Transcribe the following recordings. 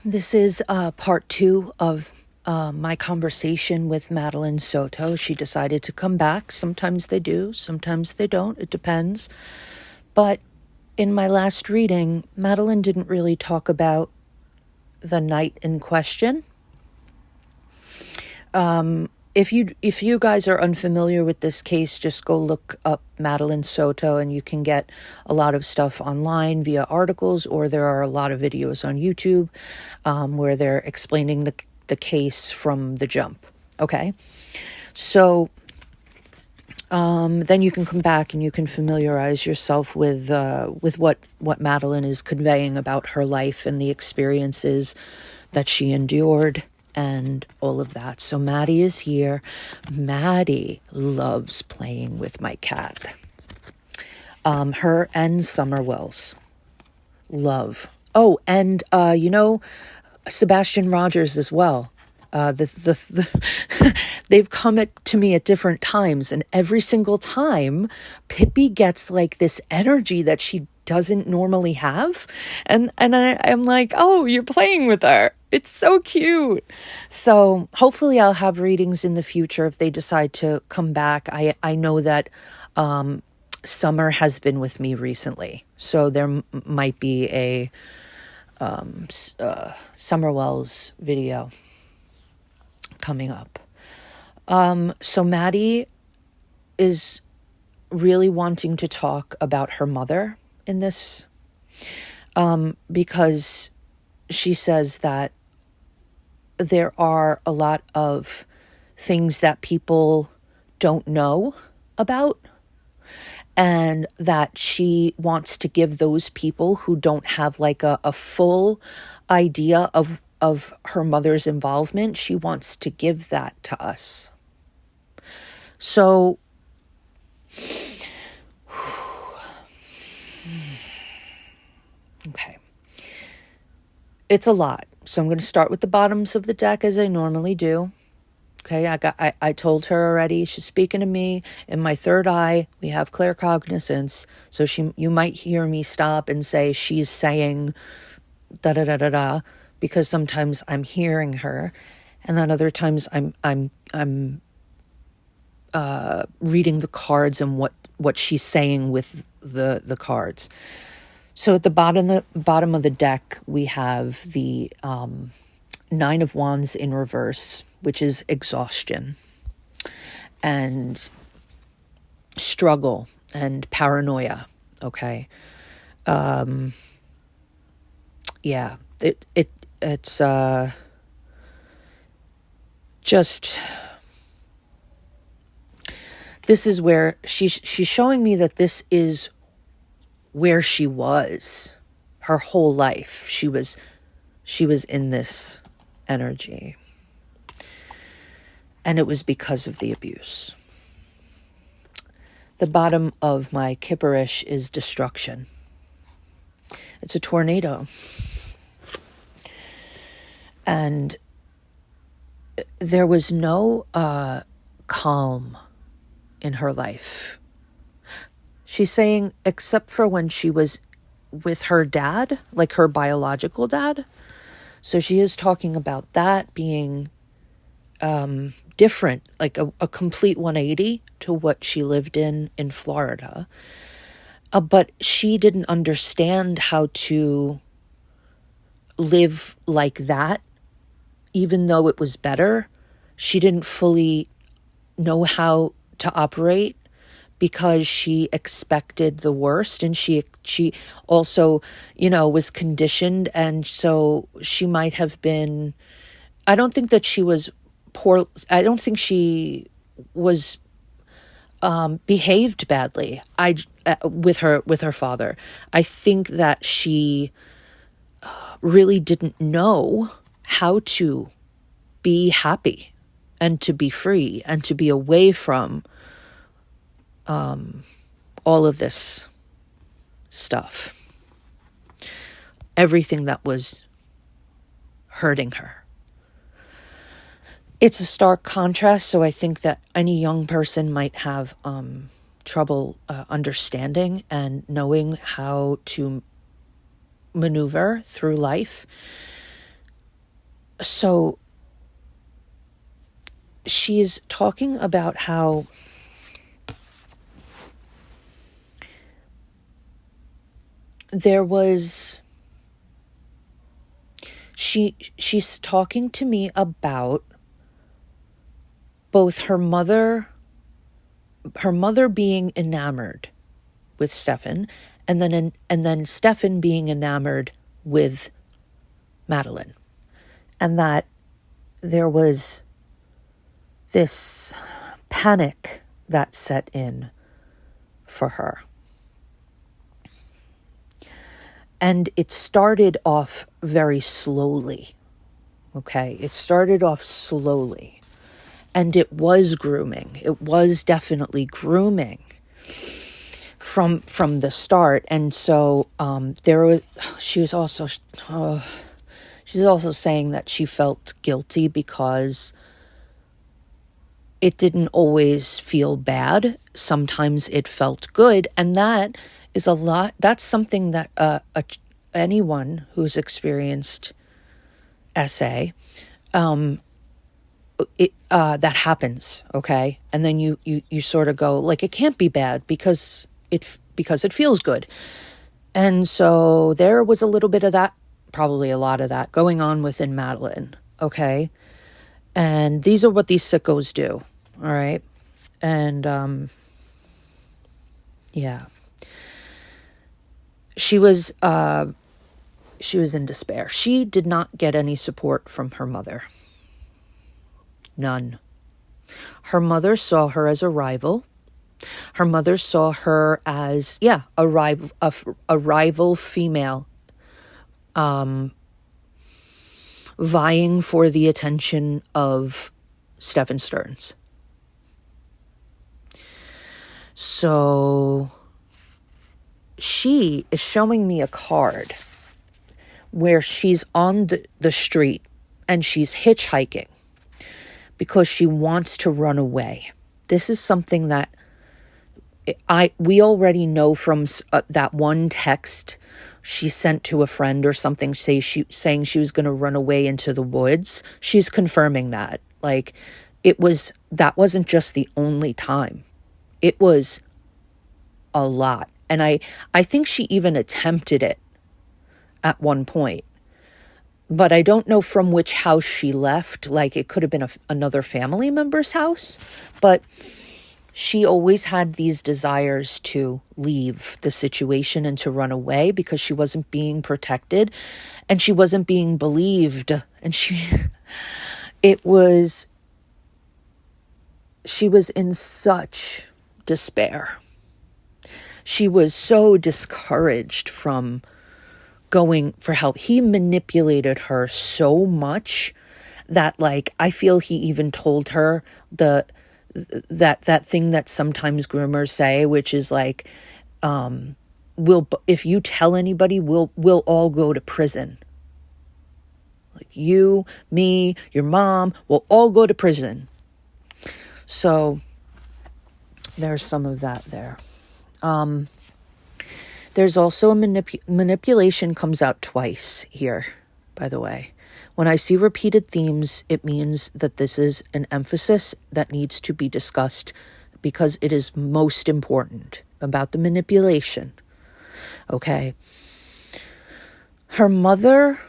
This is part 2 of my conversation with Madeline Soto. She decided to come back. Sometimes they do, sometimes they don't. It depends. But in my last reading, Madeline didn't really talk about the night in question. If you guys are unfamiliar with this case, just go look up Madeline Soto and you can get a lot of stuff online via articles, or there are a lot of videos on YouTube where they're explaining the case from the jump. Okay, so then you can come back and you can familiarize yourself with what Madeline is conveying about her life and the experiences that she endured and all of that. So Maddie is here. Maddie loves playing with my cat. Her and Summer Wells love. Oh, and Sebastian Rogers as well. They've come to me at different times, and every single time Pippi gets like this energy that she doesn't normally have, and I'm like, oh, you're playing with her. It's so cute. So hopefully I'll have readings in the future if they decide to come back. I know that Summer has been with me recently, so there might be a Summer Wells video coming up. So Maddie is really wanting to talk about her mother in this, because she says that there are a lot of things that people don't know about, and that she wants to give those people who don't have like a full idea of her mother's involvement, she wants to give that to us. So okay, it's a lot. So I'm going to start with the bottoms of the deck as I normally do. Okay, I told her already, she's speaking to me in my third eye. We have claircognizance. So you might hear me stop and say she's saying da da da da da, because sometimes I'm hearing her, and then other times I'm reading the cards and what she's saying with the cards. So at the bottom of the deck, we have the Nine of Wands in reverse, which is exhaustion and struggle and paranoia. Okay. Yeah, it's just, this is where she's showing me that this is where she was her whole life. She was in this energy, and it was because of the abuse. The bottom of my kipperish is destruction. It's a tornado. And there was no calm in her life. She's saying, except for when she was with her dad, like her biological dad. So she is talking about that being different, like a complete 180 to what she lived in Florida. But she didn't understand how to live like that, even though it was better. She didn't fully know how to operate because she expected the worst, and she also, was conditioned, and so she might have been, I don't think that she was poor. I don't think she was behaved badly. With her father. I think that she really didn't know how to be happy and to be free and to be away from all of this stuff. Everything that was hurting her. It's a stark contrast, so I think that any young person might have trouble understanding and knowing how to maneuver through life. So she's talking about how there was, she's talking to me about both her mother being enamored with Stefan, and then Stefan being enamored with Madeline, and that there was this panic that set in for her. And it started off very slowly. Okay, it started off slowly. And it was grooming. It was definitely grooming from the start. And so she's also saying that she felt guilty because it didn't always feel bad. Sometimes it felt good. And that is a lot. That's something that anyone who's experienced SA, that happens, okay? And then you sort of go, like, it can't be bad because it feels good. And so there was a little bit of that, probably a lot of that going on within Madeline, okay? And these are what these sickos do, all right? And yeah. She was in despair. She did not get any support from her mother. None. Her mother saw her as a rival. Her mother saw her as, a rival female, vying for the attention of Stefan Stearns. So she is showing me a card where she's on the street and she's hitchhiking because she wants to run away. This is something that we already know from that one text she sent to a friend or something, saying she was going to run away into the woods. She's confirming that. Like, that wasn't just the only time. It was a lot. And I think she even attempted it at one point. But I don't know from which house she left. Like, it could have been another family member's house. But she always had these desires to leave the situation and to run away because she wasn't being protected and she wasn't being believed. And she was in such despair. She was so discouraged from going for help. He manipulated her so much that, like, I feel he even told her that thing that sometimes groomers say, which is like, if you tell anybody, we'll all go to prison. Like, you, me, your mom, we'll all go to prison. So there's some of that there. There's also a manipulation comes out twice here, by the way. When I see repeated themes, it means that this is an emphasis that needs to be discussed because it is most important about the manipulation. Okay. Her mother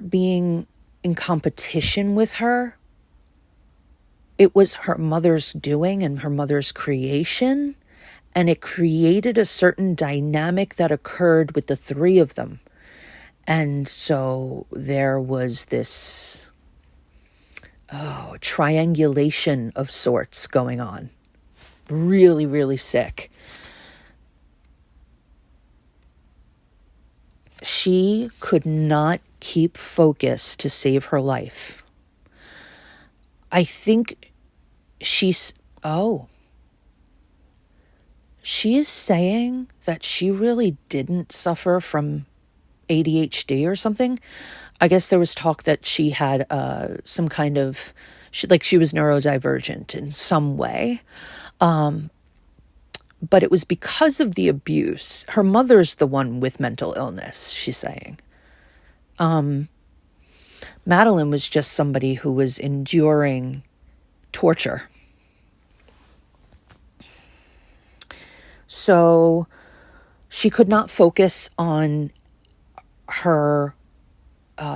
being in competition with her, it was her mother's doing and her mother's creation, and it created a certain dynamic that occurred with the three of them. And so there was this triangulation of sorts going on. Really, really sick. She could not keep focus to save her life. I think she's saying that she really didn't suffer from ADHD or something. I guess there was talk that she had some kind of, she was neurodivergent in some way. But it was because of the abuse. Her mother's the one with mental illness, she's saying. Madeline was just somebody who was enduring torture. So she could not focus on her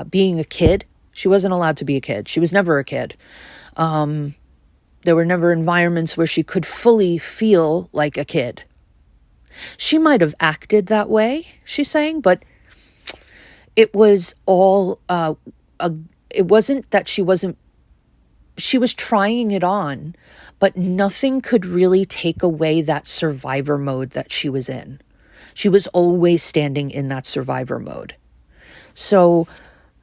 being a kid. She wasn't allowed to be a kid. She was never a kid. There were never environments where she could fully feel like a kid. She might have acted that way, she's saying, but it was all, it wasn't that she was trying it on, but nothing could really take away that survivor mode that she was in. She was always standing in that survivor mode. So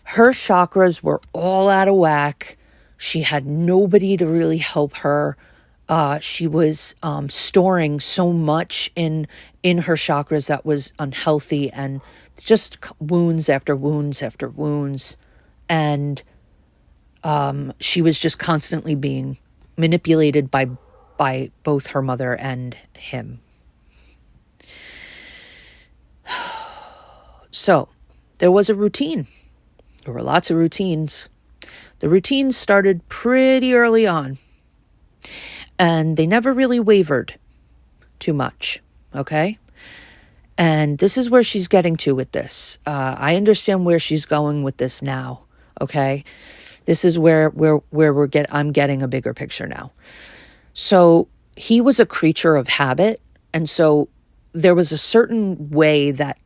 her chakras were all out of whack. She had nobody to really help her. She was storing so much in her chakras that was unhealthy, and just wounds after wounds after wounds. And she was just constantly being manipulated by both her mother and him. So there was a routine. There were lots of routines. The routines started pretty early on, and they never really wavered too much, okay? And this is where she's getting to with this. I understand where she's going with this now, okay? This is where I'm getting a bigger picture now. So he was a creature of habit, and so there was a certain way that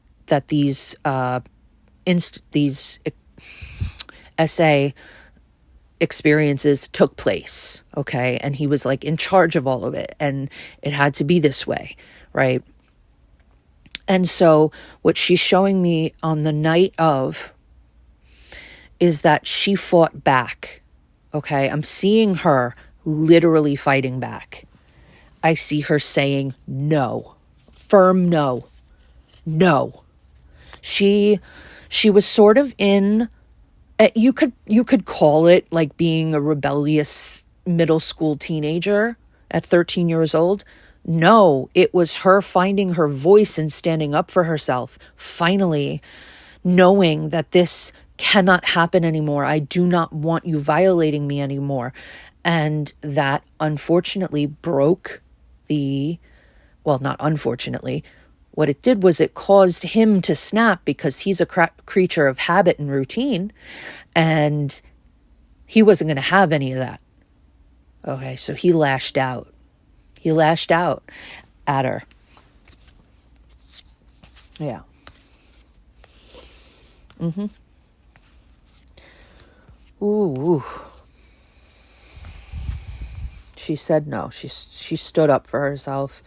these SA experiences took place, okay? And he was like in charge of all of it, and it had to be this way, right? And so what she's showing me on the night of is that she fought back, okay? I'm seeing her literally fighting back. I see her saying no, firm no, no. She was sort of in, you could call it like being a rebellious middle school teenager at 13 years old. No, it was her finding her voice and standing up for herself, finally knowing that this cannot happen anymore. I do not want you violating me anymore. And that unfortunately broke not unfortunately, what it did was it caused him to snap, because he's a creature of habit and routine, and he wasn't going to have any of that. Okay, so he lashed out. He lashed out at her. Yeah. Ooh. She said no. She stood up for herself.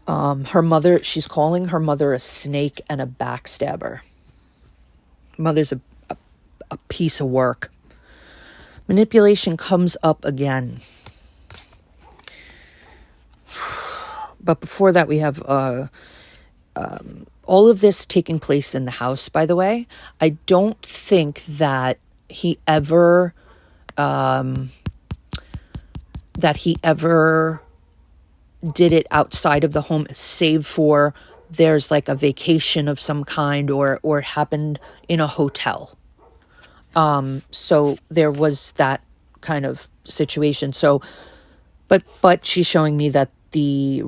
Her mother, she's calling her mother a snake and a backstabber. Mother's a piece of work. Manipulation comes up again. But before that, we have all of this taking place in the house, by the way. I don't think that he ever did it outside of the home, save for there's like a vacation of some kind, or it happened in a hotel. So there was that kind of situation. So, but she's showing me that the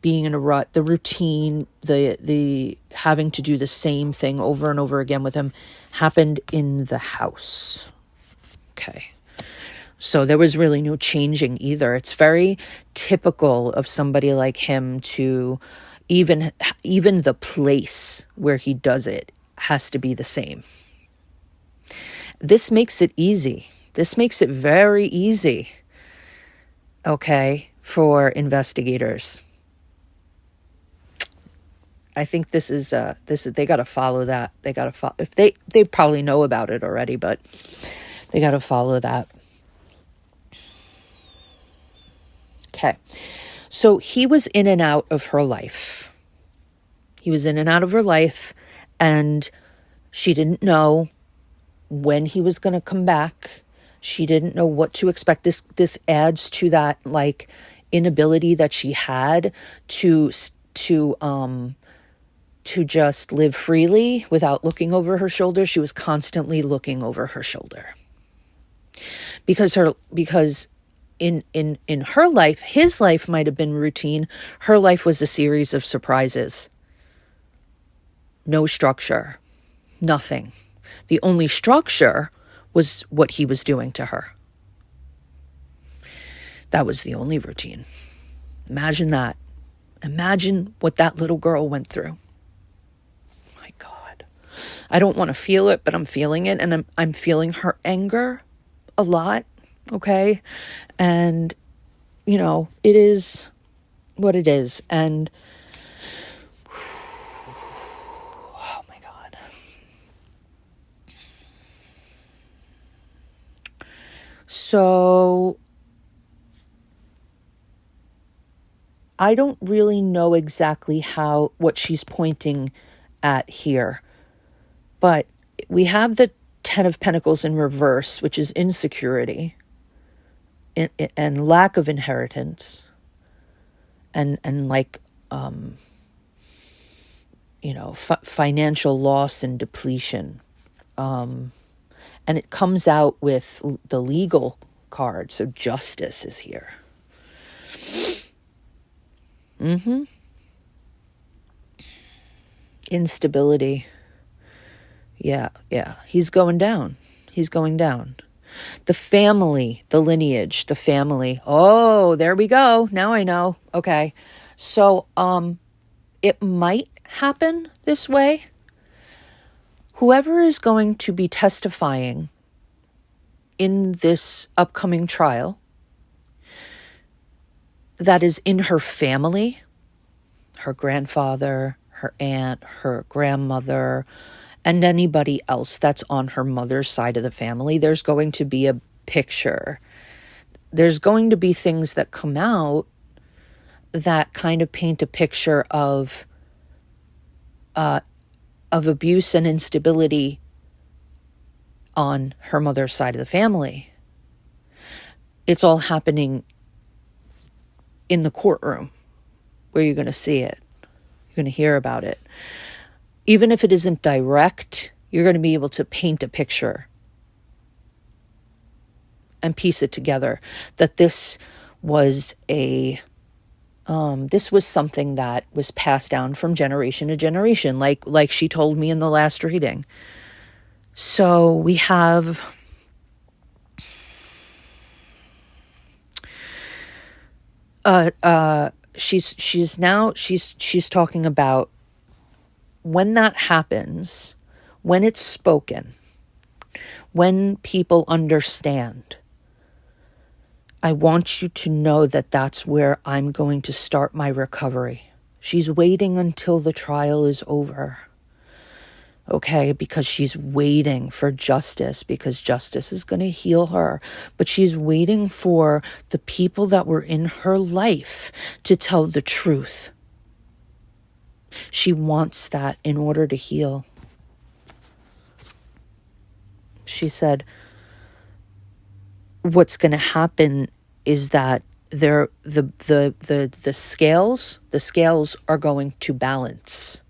being in a rut, the routine, the having to do the same thing over and over again with him happened in the house. Okay. So there was really no changing either. It's very typical of somebody like him to even the place where he does it has to be the same. This makes it easy. This makes it very easy, okay, for investigators. I think this is they got to follow that. They got to follow, if they probably know about it already, but they got to follow that. Okay. So he was in and out of her life. He was in and out of her life, and she didn't know when he was going to come back. She didn't know what to expect. This adds to that like inability that she had to to just live freely without looking over her shoulder. She was constantly looking over her shoulder. Because in her life, his life might have been routine. Her life was a series of surprises. No structure. Nothing. The only structure was what he was doing to her. That was the only routine. Imagine that. Imagine what that little girl went through. My God. I don't want to feel it, but I'm feeling it. And I'm feeling her anger a lot. Okay. And, you know, it is what it is. And, oh my God. So, I don't really know exactly what she's pointing at here. But we have the Ten of Pentacles in reverse, which is insecurity and lack of inheritance and like, financial loss and depletion. And it comes out with the legal card. So justice is here. Instability. Yeah. He's going down. The family, the lineage, the family. Oh, there we go. Now I know. Okay. So, it might happen this way. Whoever is going to be testifying in this upcoming trial that is in her family, her grandfather, her aunt, her grandmother, and anybody else that's on her mother's side of the family, there's going to be a picture. There's going to be things that come out that kind of paint a picture of abuse and instability on her mother's side of the family. It's all happening in the courtroom where you're going to see it. You're going to hear about it. Even if it isn't direct, you're going to be able to paint a picture and piece it together that this was something that was passed down from generation to generation, like she told me in the last reading. So we have she's talking about when that happens, when it's spoken, when people understand. I want you to know that that's where I'm going to start my recovery. She's waiting until the trial is over. Okay, because she's waiting for justice, because justice is going to heal her. But she's waiting for the people that were in her life to tell the truth. She wants that in order to heal. She said, what's going to happen is that the scales are going to balance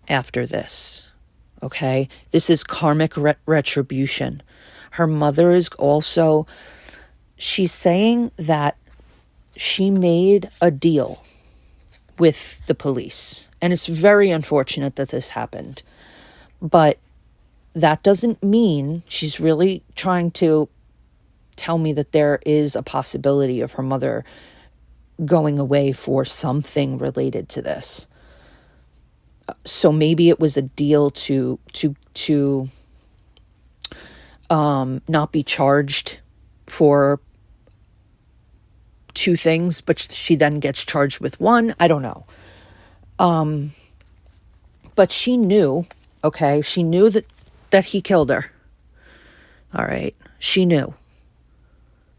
after this. Okay, this is karmic retribution. Her mother is also, she's saying that she made a deal with the police, and it's very unfortunate that this happened, but that doesn't mean, she's really trying to tell me that there is a possibility of her mother going away for something related to this. So maybe it was a deal to not be charged for two things, but she then gets charged with one. I don't know. But she knew, okay, she knew that he killed her. All right. She knew.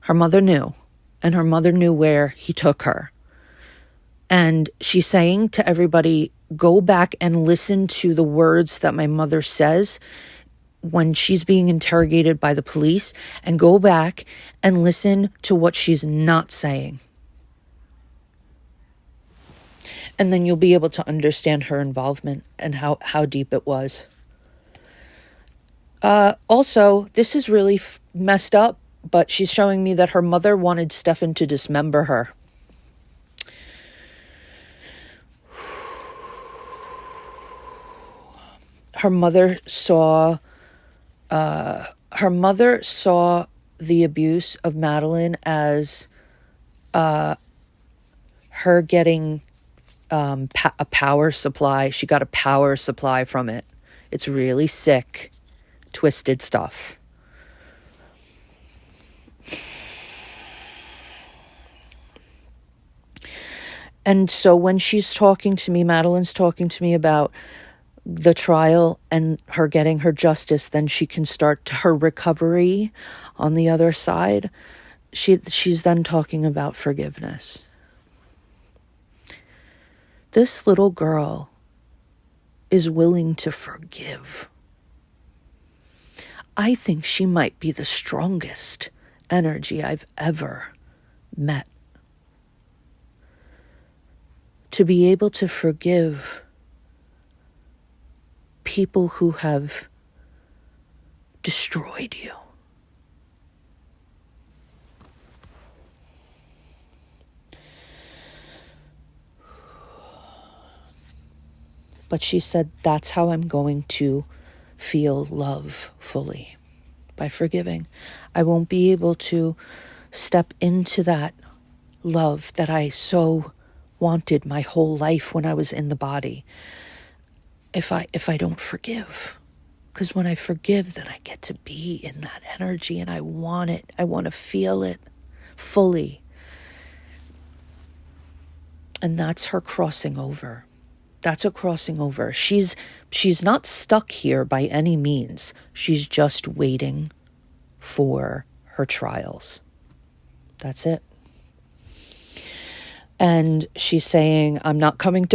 Her mother knew. And her mother knew where he took her. And she's saying to everybody, go back and listen to the words that my mother says when she's being interrogated by the police, and go back and listen to what she's not saying. And then you'll be able to understand her involvement and how deep it was. Also, this is really messed up, but she's showing me that her mother wanted Stefan to dismember her. Her mother saw the abuse of Madeline as her getting a power supply. She got a power supply from it. It's really sick, twisted stuff. And so when she's talking to me, Madeline's talking to me about the trial and her getting her justice, then she can start her recovery on the other side. She's then talking about forgiveness. This little girl is willing to forgive. I think she might be the strongest energy I've ever met. To be able to forgive people who have destroyed you. But she said, that's how I'm going to feel love fully, by forgiving. I won't be able to step into that love that I so wanted my whole life when I was in the body if I don't forgive. Because when I forgive, then I get to be in that energy, and I want it. I want to feel it fully. And that's her crossing over. That's a crossing over. She's not stuck here by any means. She's just waiting for her trials. That's it. And she's saying, I'm not coming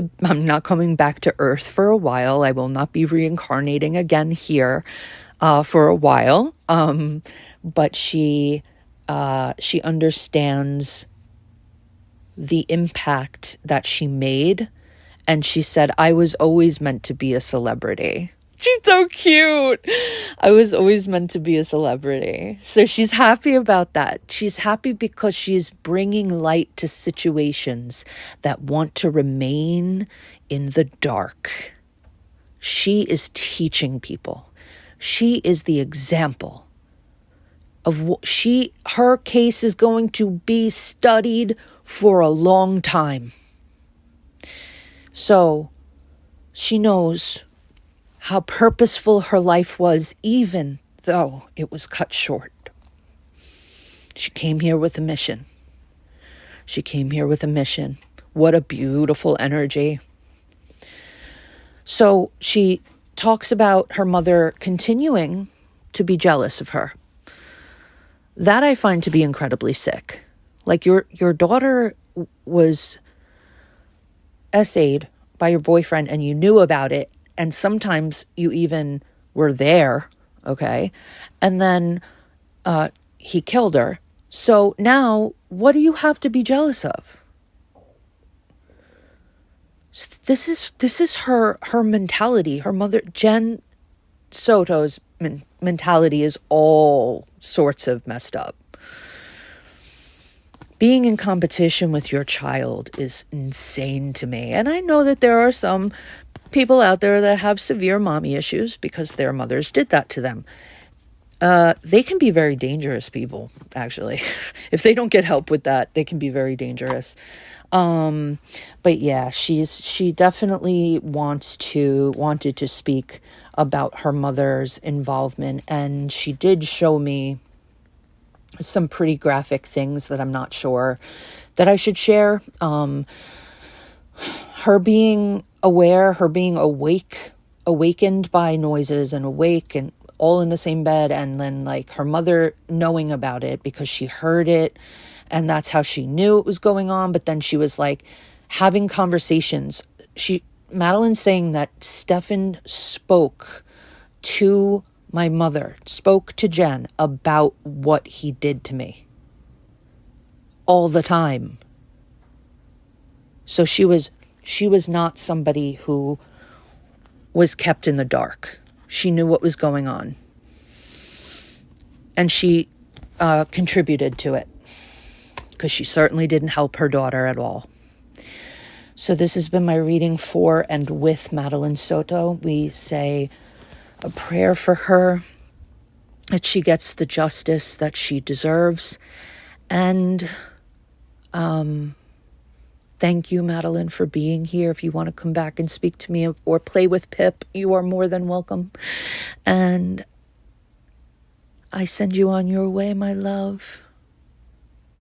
back to Earth for a while. I will not be reincarnating again here for a while. But she understands the impact that she made. And she said, I was always meant to be a celebrity. She's so cute. I was always meant to be a celebrity. So she's happy about that. She's happy because she's bringing light to situations that want to remain in the dark. She is teaching people. She is the example of what her case is going to be studied for a long time. So she knows how purposeful her life was, even though it was cut short. She came here with a mission. What a beautiful energy. So she talks about her mother continuing to be jealous of her. That I find to be incredibly sick. Like your daughter was essayed by your boyfriend and you knew about it, and sometimes you even were there, okay? And then he killed her. So now, what do you have to be jealous of? So this is her mentality. Her mother, Jen Soto's mentality is all sorts of messed up. Being in competition with your child is insane to me. And I know that there are some people out there that have severe mommy issues because their mothers did that to them. They can be very dangerous people, actually. If they don't get help with that, they can be very dangerous. But yeah, she definitely wanted to speak about her mother's involvement, and she did show me some pretty graphic things that I'm not sure that I should share. Her being aware, her being awakened by noises and awake and all in the same bed, and then like her mother knowing about it because she heard it and that's how she knew it was going on. But then she was like having conversations. Madeline's saying that Stefan spoke to my mother, spoke to Jen about what he did to me all the time. So she was She was not somebody who was kept in the dark. She knew what was going on. And she contributed to it, because she certainly didn't help her daughter at all. So this has been my reading for and with Madeline Soto. We say a prayer for her, that she gets the justice that she deserves. And thank you, Madeline, for being here. If you want to come back and speak to me or play with Pip, you are more than welcome. And I send you on your way, my love.